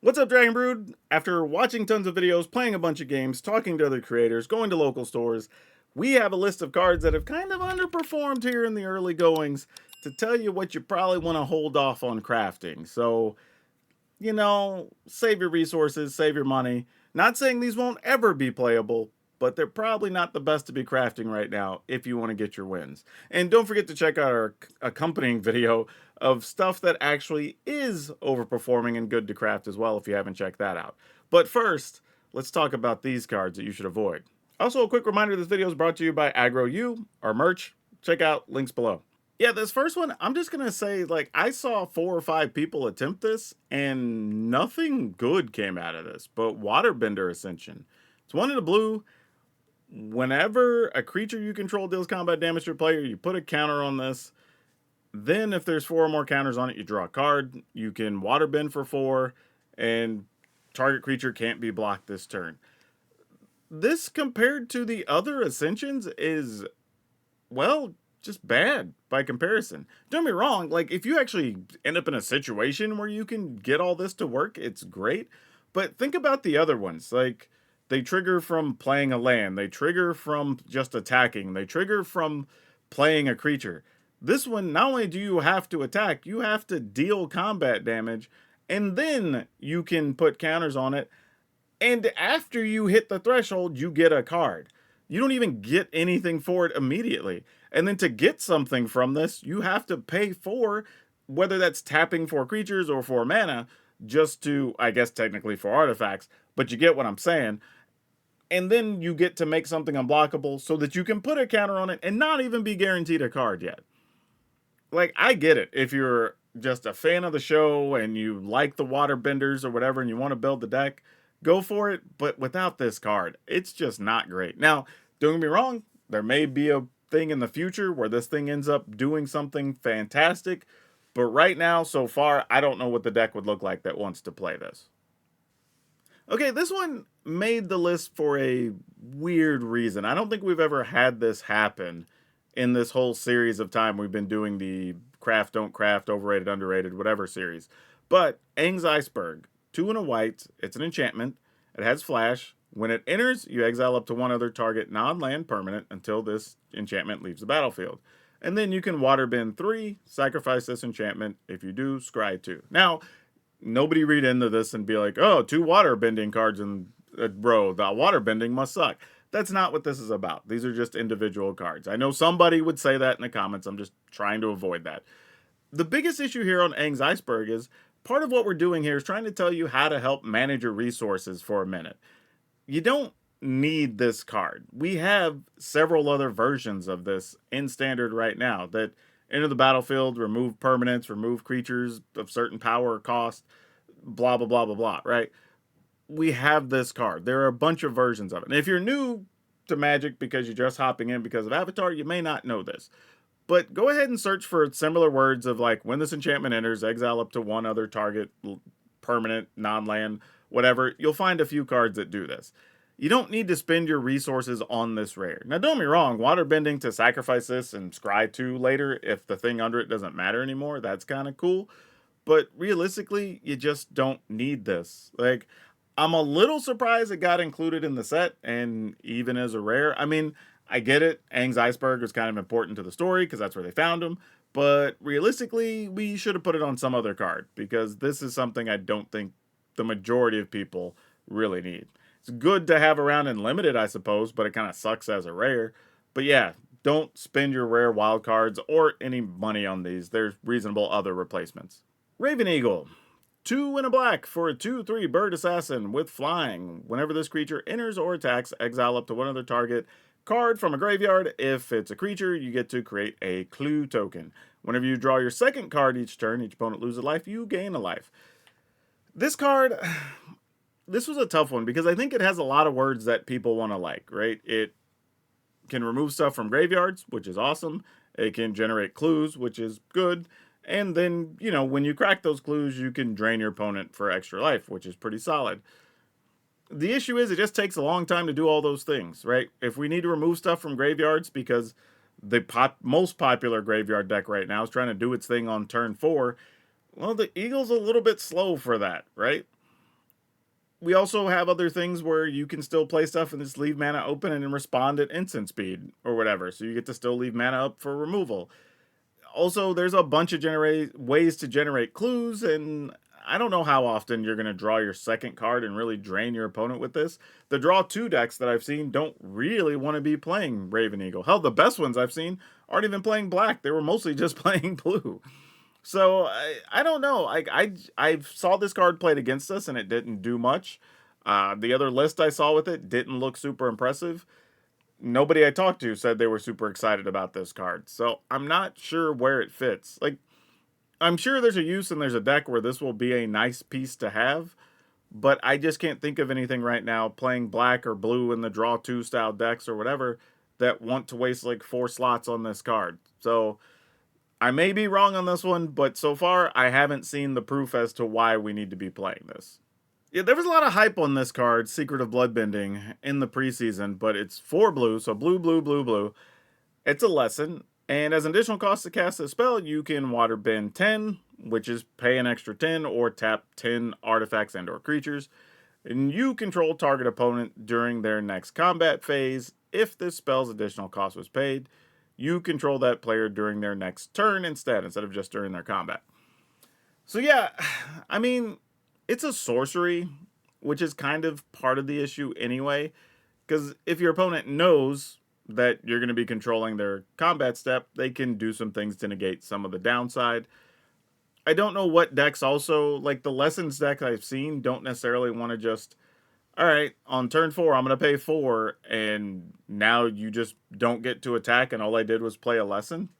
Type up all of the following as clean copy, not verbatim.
What's up, Dragon Brood? After watching tons of videos, playing a bunch of games, talking to other creators, going to local stores, we have a list of cards that have kind of underperformed here in the early goings to tell you what you probably want to hold off on crafting. So, save your resources, save your money. Not saying these won't ever be playable, but they're probably not the best to be crafting right now if you want to get your wins. And don't forget to check out our accompanying video of stuff that actually is overperforming and good to craft as well if you haven't checked that out. But first, let's talk about these cards that you should avoid. Also, a quick reminder, this video is brought to you by AgroU, our merch. Check out links below. Yeah, this first one, I'm just going to say, I saw 4 or 5 people attempt this, and nothing good came out of this, but Waterbender Ascension. It's one in the blue. Whenever a creature you control deals combat damage to a player, you put a counter on this. Then if there's 4 or more counters on it, you draw a card. You can Waterbend for 4, and target creature can't be blocked this turn. This, compared to the other Ascensions, is, well, just bad by comparison. Don't get me wrong, if you actually end up in a situation where you can get all this to work, it's great. But think about the other ones. They trigger from playing a land, they trigger from just attacking, they trigger from playing a creature. This one, not only do you have to attack, you have to deal combat damage, and then you can put counters on it. And after you hit the threshold, you get a card. You don't even get anything for it immediately. And then to get something from this, you have to pay for, whether that's tapping for creatures or for mana, just to, I guess technically for artifacts, but you get what I'm saying. And then you get to make something unblockable so that you can put a counter on it and not even be guaranteed a card yet. I get it. If you're just a fan of the show and you like the waterbenders or whatever and you want to build the deck, go for it. But without this card, it's just not great. Now, don't get me wrong, there may be a thing in the future where this thing ends up doing something fantastic. But right now, so far, I don't know what the deck would look like that wants to play this. Okay, this one made the list for a weird reason. I don't think we've ever had this happen in this whole series of time we've been doing the craft, don't craft, overrated, underrated, whatever series. But Aang's Iceberg, 2 and a white, it's an enchantment, it has flash. When it enters, you exile up to 1 other target non-land permanent until this enchantment leaves the battlefield. And then you can waterbend 3, sacrifice this enchantment. If you do, scry 2. Now, nobody read into this and be like, oh, 2 waterbending cards in a row, the waterbending must suck. That's not what this is about. These are just individual cards. I know somebody would say that in the comments. I'm just trying to avoid that. The biggest issue here on Aang's Iceberg is part of what we're doing here is trying to tell you how to help manage your resources for a minute. You don't need this card. We have several other versions of this in standard right now that enter the battlefield, remove permanents, remove creatures of certain power or cost, blah, blah, blah, blah, blah, right? We have this card. There are a bunch of versions of it. And if you're new to Magic because you're just hopping in because of Avatar, you may not know this. But go ahead and search for similar words of when this enchantment enters, exile up to 1 other target, permanent, non-land, whatever. You'll find a few cards that do this. You don't need to spend your resources on this rare. Now, don't get me wrong, waterbending to sacrifice this and scry 2 later if the thing under it doesn't matter anymore, that's kind of cool. But realistically, you just don't need this. I'm a little surprised it got included in the set, and even as a rare. I mean, I get it. Aang's Iceberg was kind of important to the story because that's where they found him. But realistically, we should have put it on some other card because this is something I don't think the majority of people really need. It's good to have around in limited, I suppose, but it kind of sucks as a rare. But yeah, don't spend your rare wild cards or any money on these. There's reasonable other replacements. Raven Eagle. 2 and a black for a 2/3 bird assassin with flying. Whenever this creature enters or attacks, exile up to 1 other target card from a graveyard. If it's a creature, you get to create a clue token. Whenever you draw your second card each turn, each opponent loses a life, you gain a life. This card, this was a tough one because I think it has a lot of words that people want to like, right? It can remove stuff from graveyards, which is awesome. It can generate clues, which is good. And then, when you crack those clues, you can drain your opponent for extra life, which is pretty solid. The issue is it just takes a long time to do all those things, right? If we need to remove stuff from graveyards because the most popular graveyard deck right now is trying to do its thing on turn 4, well, the Eagle's a little bit slow for that, right? we also have other things where you can still play stuff and just leave mana open and then respond at instant speed or whatever. So you get to still leave mana up for removal. Also, there's a bunch of ways to generate clues, and I don't know how often you're going to draw your second card and really drain your opponent with this. The draw 2 decks that I've seen don't really want to be playing Raven Eagle. Hell, the best ones I've seen aren't even playing black. They were mostly just playing blue. So I don't know. I saw this card played against us and it didn't do much. The other list I saw with it didn't look super impressive. Nobody I talked to said they were super excited about this card. So I'm not sure where it fits. Like, I'm sure there's a use and there's a deck where this will be a nice piece to have, but I just can't think of anything right now playing black or blue in the draw 2 style decks or whatever that want to waste like 4 slots on this card. So I may be wrong on this one, but so far I haven't seen the proof as to why we need to be playing this. Yeah, there was a lot of hype on this card, Secret of Bloodbending, in the preseason, but it's 4 blue, so blue, blue, blue, blue. It's a lesson, and as an additional cost to cast this spell, you can waterbend 10, which is pay an extra 10, or tap 10 artifacts and or creatures, and you control target opponent during their next combat phase. If this spell's additional cost was paid, you control that player during their next turn instead of just during their combat. So yeah, I mean, it's a sorcery, which is kind of part of the issue anyway, because if your opponent knows that you're going to be controlling their combat step, they can do some things to negate some of the downside. I don't know what decks also, like the Lessons deck I've seen, don't necessarily want to just, all right, on turn 4, I'm going to pay 4, and now you just don't get to attack, and all I did was play a lesson.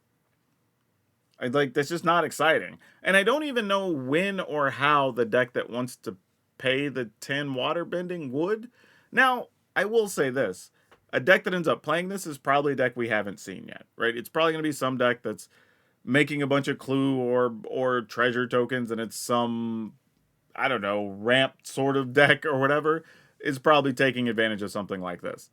That's just not exciting. And I don't even know when or how the deck that wants to pay the 10 waterbending would. Now, I will say this. A deck that ends up playing this is probably a deck we haven't seen yet, right? It's probably going to be some deck that's making a bunch of clue or treasure tokens, and it's some, I don't know, ramp sort of deck or whatever, is probably taking advantage of something like this.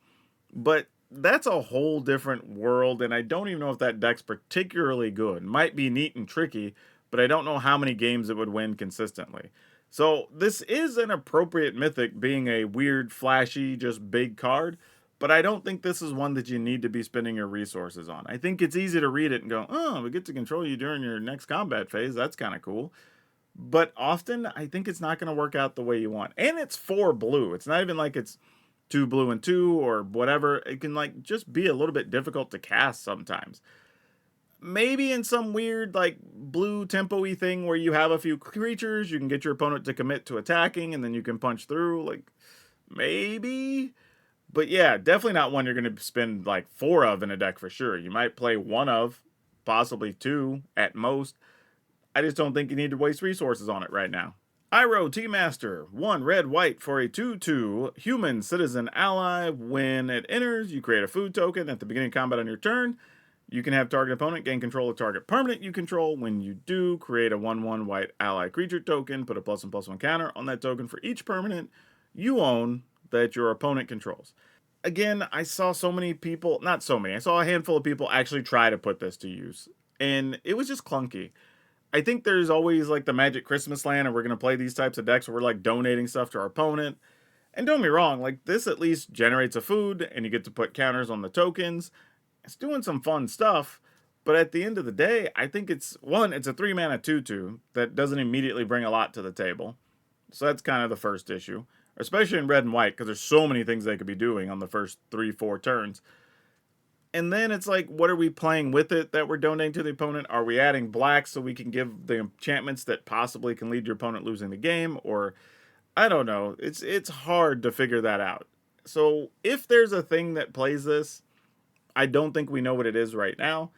But that's a whole different world, and I don't even know if that deck's particularly good. Might be neat and tricky, but I don't know how many games it would win consistently. So this is an appropriate mythic, being a weird, flashy, just big card, but I don't think this is one that you need to be spending your resources on. I think it's easy to read it and go, oh, we get to control you during your next combat phase. That's kind of cool. But often, I think it's not going to work out the way you want. And it's 4 blue. It's not even like it's 2 blue and 2 or whatever. It can like just be a little bit difficult to cast sometimes. Maybe in some weird like blue tempo-y thing where you have a few creatures, you can get your opponent to commit to attacking and then you can punch through. Like, maybe. But yeah, definitely not one you're going to spend like 4 of in a deck for sure. You might play 1 of, possibly 2 at most. I just don't think you need to waste resources on it right now. Iroh T-Master, 1 red white for a 2/2 human citizen ally. When it enters, you create a food token at the beginning of combat on your turn. You can have target opponent gain control of target permanent you control. When you do, create a 1/1 white ally creature token. Put a +1/+1 counter on that token for each permanent you own that your opponent controls. Again, I saw so many people, not so many, I saw a handful of people actually try to put this to use, and it was just clunky. I think there's always like the Magic Christmas Land, and we're going to play these types of decks where we're like donating stuff to our opponent. And don't get me wrong, like this at least generates a food, and you get to put counters on the tokens. It's doing some fun stuff, but at the end of the day, I think it's a 3 mana 2/2 that doesn't immediately bring a lot to the table. So that's kind of the first issue, especially in red and white, because there's so many things they could be doing on the first 3-4 turns. And then it's like, what are we playing with it that we're donating to the opponent? Are we adding black so we can give the enchantments that possibly can lead your opponent losing the game? Or, I don't know. It's hard to figure that out. So if there's a thing that plays this, I don't think we know what it is right now.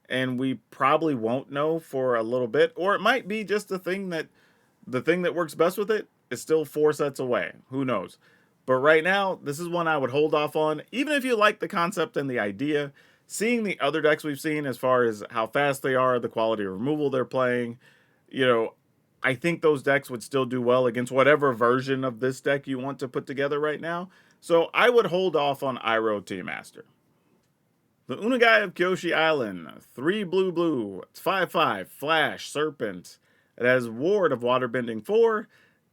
And we probably won't know for a little bit. Or it might be just the thing that works best with it is still 4 sets away. Who knows? But right now, this is one I would hold off on. Even if you like the concept and the idea, seeing the other decks we've seen as far as how fast they are, the quality of removal they're playing, I think those decks would still do well against whatever version of this deck you want to put together right now. So I would hold off on Iroh T-Master. The Unagai of Kyoshi Island, 3 blue. It's 5/5, Flash, Serpent. It has Ward of Waterbending 4,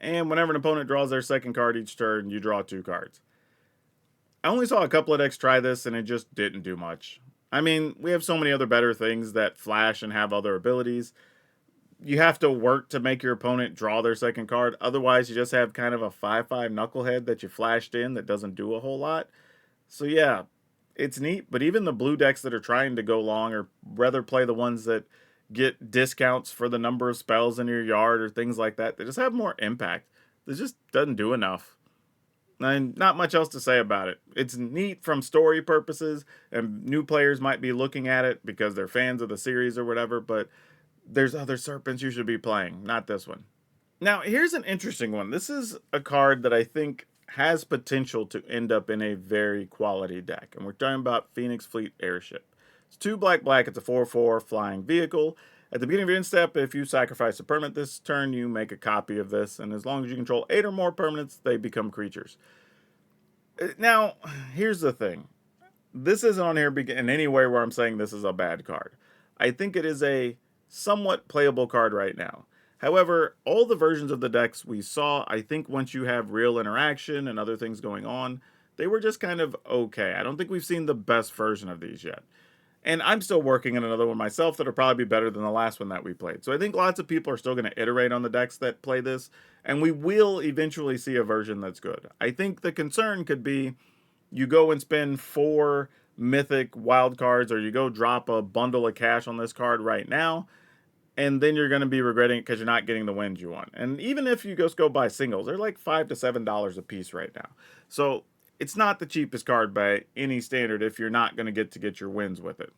and whenever an opponent draws their second card each turn, you draw 2 cards. I only saw a couple of decks try this, and it just didn't do much. I mean, we have so many other better things that flash and have other abilities. You have to work to make your opponent draw their second card. Otherwise, you just have kind of a 5/5 knucklehead that you flashed in that doesn't do a whole lot. So yeah, it's neat, but even the blue decks that are trying to go long, or rather play the ones that get discounts for the number of spells in your yard or things like that, they just have more impact. It just doesn't do enough. And not much else to say about it. It's neat from story purposes, and new players might be looking at it because they're fans of the series or whatever, but there's other Serpents you should be playing, not this one. Now, here's an interesting one. This is a card that I think has potential to end up in a very quality deck, and we're talking about Phoenix Fleet Airship. It's 2 black, it's a 4/4 flying vehicle. At the beginning of your end step, if you sacrifice a permanent this turn, you make a copy of this, and as long as you control 8 or more permanents, they become creatures. Now, here's the thing. This isn't on here in any way where I'm saying this is a bad card. I think it is a somewhat playable card right now. However, all the versions of the decks we saw, I think once you have real interaction and other things going on, they were just kind of okay. I don't think we've seen the best version of these yet. And I'm still working on another one myself that'll probably be better than the last one that we played. So I think lots of people are still going to iterate on the decks that play this, and we will eventually see a version that's good. I think the concern could be you go and spend 4 mythic wild cards, or you go drop a bundle of cash on this card right now, and then you're going to be regretting it because you're not getting the wins you want. And even if you just go buy singles, they're like $5 to $7 a piece right now. So it's not the cheapest card by any standard if you're not going to get your wins with it.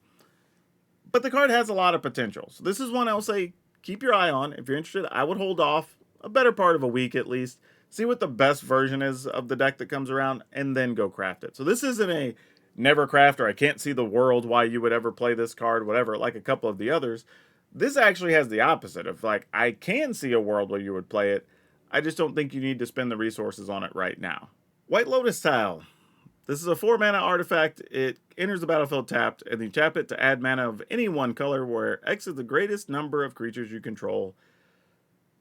But the card has a lot of potential. So this is one I'll say keep your eye on. If you're interested, I would hold off a better part of a week at least. See what the best version is of the deck that comes around, and then go craft it. So this isn't a never craft, or I can't see the world why you would ever play this card, whatever, like a couple of the others. This actually has the opposite of, like, I can see a world where you would play it. I just don't think you need to spend the resources on it right now. White Lotus Tile. This is a 4 mana artifact. It enters the battlefield tapped, and you tap it to add mana of any one color, where X is the greatest number of creatures you control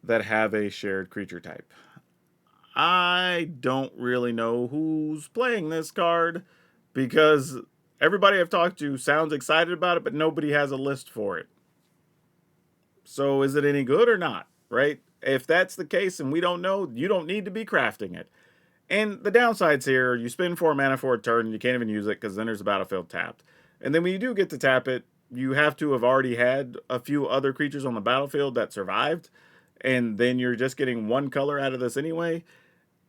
that have a shared creature type. I don't really know who's playing this card, because everybody I've talked to sounds excited about it, but nobody has a list for it. So is it any good or not, right? If that's the case and we don't know, you don't need to be crafting it. And the downsides here, you spend 4 mana for a turn, and you can't even use it because then there's a battlefield tapped. And then when you do get to tap it, you have to have already had a few other creatures on the battlefield that survived, and then you're just getting 1 color out of this anyway.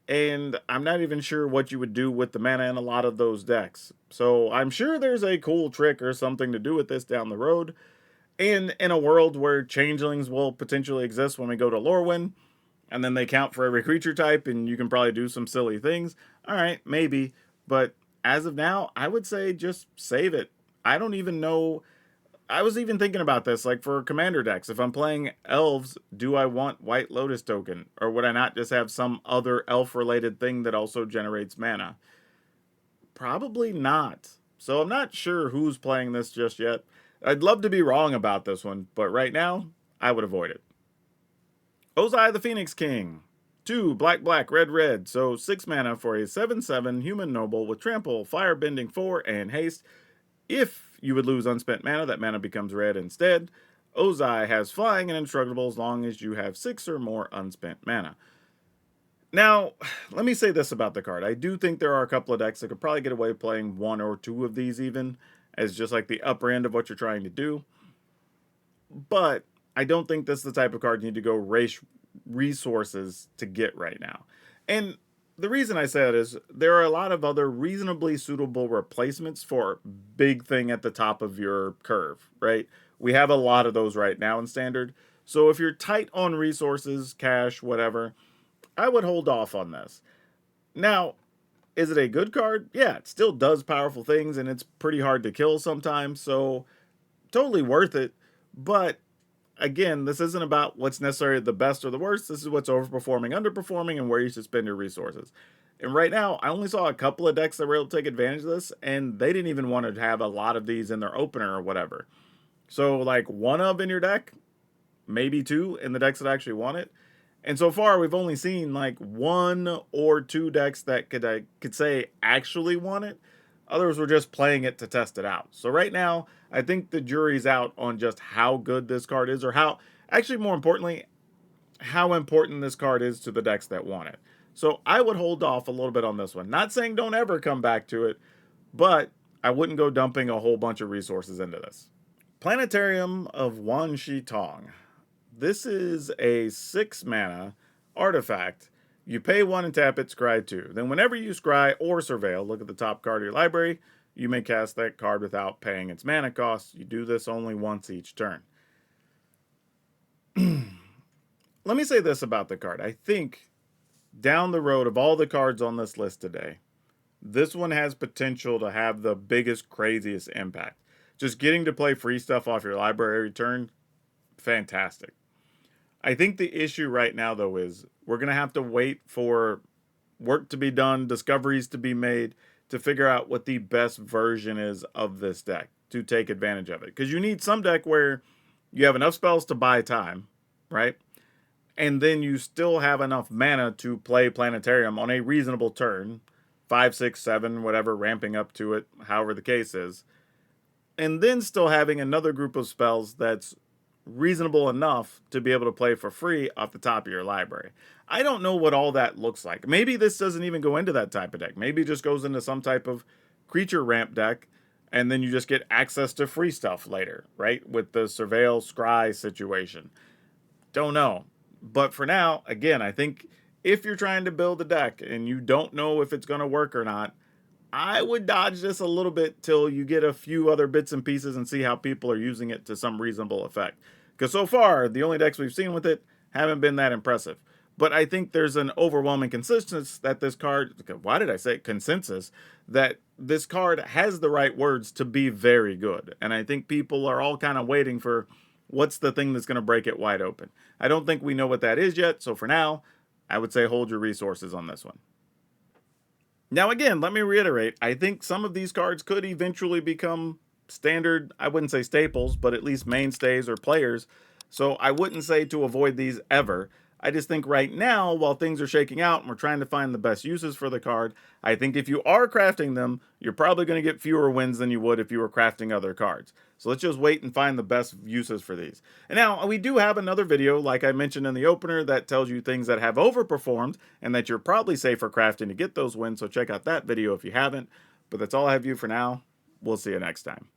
And I'm not even sure what you would do with the mana in a lot of those decks. So I'm sure there's a cool trick or something to do with this down the road. And in a world where changelings will potentially exist when we go to Lorwyn, and then they count for every creature type, and you can probably do some silly things. All right, maybe. But as of now, I would say just save it. I don't even know. I was even thinking about this, like for commander decks. If I'm playing elves, do I want White Lotus token? Or would I not just have some other elf-related thing that also generates mana? Probably not. So I'm not sure who's playing this just yet. I'd love to be wrong about this one, but right now, I would avoid it. Ozai the Phoenix King. 2 black, red. So 6 mana for a 7/7 human noble with trample, firebending 4, and haste. If you would lose unspent mana, that mana becomes red instead. Ozai has flying and indestructible as long as you have 6 or more unspent mana. Now, let me say this about the card. I do think there are a couple of decks that could probably get away playing 1 or 2 of these even, as just like the upper end of what you're trying to do. But I don't think this is the type of card you need to go race resources to get right now. And the reason I say that is there are a lot of other reasonably suitable replacements for big thing at the top of your curve, right? We have a lot of those right now in Standard. So if you're tight on resources, cash, whatever, I would hold off on this. Now, is it a good card? Yeah, it still does powerful things, and it's pretty hard to kill sometimes, so totally worth it. But again, this isn't about what's necessarily the best or the worst. This is what's overperforming, underperforming, and where you should spend your resources. And right now, I only saw a couple of decks that were able to take advantage of this, and they didn't even want to have a lot of these in their opener or whatever. So, like, 1 of in your deck, maybe 2 in the decks that actually want it. And so far, we've only seen like 1 or 2 decks that I could say actually won it. Others were just playing it to test it out. So right now, I think the jury's out on just how good this card is, or how, actually more importantly, how important this card is to the decks that want it. So I would hold off a little bit on this one. Not saying don't ever come back to it, but I wouldn't go dumping a whole bunch of resources into this. Planetarium of Wan Shi Tong. This is a 6-mana artifact. You pay 1 and tap it, scry 2. Then whenever you scry or surveil, look at the top card of your library, you may cast that card without paying its mana cost. You do this only once each turn. Let me say this about the card. I think down the road of all the cards on this list today, this one has potential to have the biggest, craziest impact. Just getting to play free stuff off your library every turn, fantastic. I think the issue right now, though, is we're going to have to wait for work to be done, discoveries to be made, to figure out what the best version is of this deck to take advantage of it. Because you need some deck where you have enough spells to buy time, right? And then you still have enough mana to play Planetarium on a reasonable turn, 5, 6, 7, whatever, ramping up to it, however the case is. And then still having another group of spells that's reasonable enough to be able to play for free off the top of your library. I don't know what all that looks like. Maybe this doesn't even go into that type of deck. Maybe it just goes into some type of creature ramp deck, and then you just get access to free stuff later, right? With the surveil scry situation. Don't know. But for now, again, I think if you're trying to build a deck and you don't know if it's going to work or not, I would dodge this a little bit till you get a few other bits and pieces and see how people are using it to some reasonable effect. Because so far, the only decks we've seen with it haven't been that impressive. But I think there's an overwhelming consensus that this card, why did I say consensus, that this card has the right words to be very good. And I think people are all kind of waiting for what's the thing that's going to break it wide open. I don't think we know what that is yet. So for now, I would say hold your resources on this one. Now, again, let me reiterate, I think some of these cards could eventually become standard, I wouldn't say staples, but at least mainstays or players. So I wouldn't say to avoid these ever. I just think right now, while things are shaking out and we're trying to find the best uses for the card, I think if you are crafting them, you're probably going to get fewer wins than you would if you were crafting other cards. So let's just wait and find the best uses for these. And now, we do have another video, like I mentioned in the opener, that tells you things that have overperformed and that you're probably safe for crafting to get those wins. So check out that video if you haven't. But that's all I have for you for now. We'll see you next time.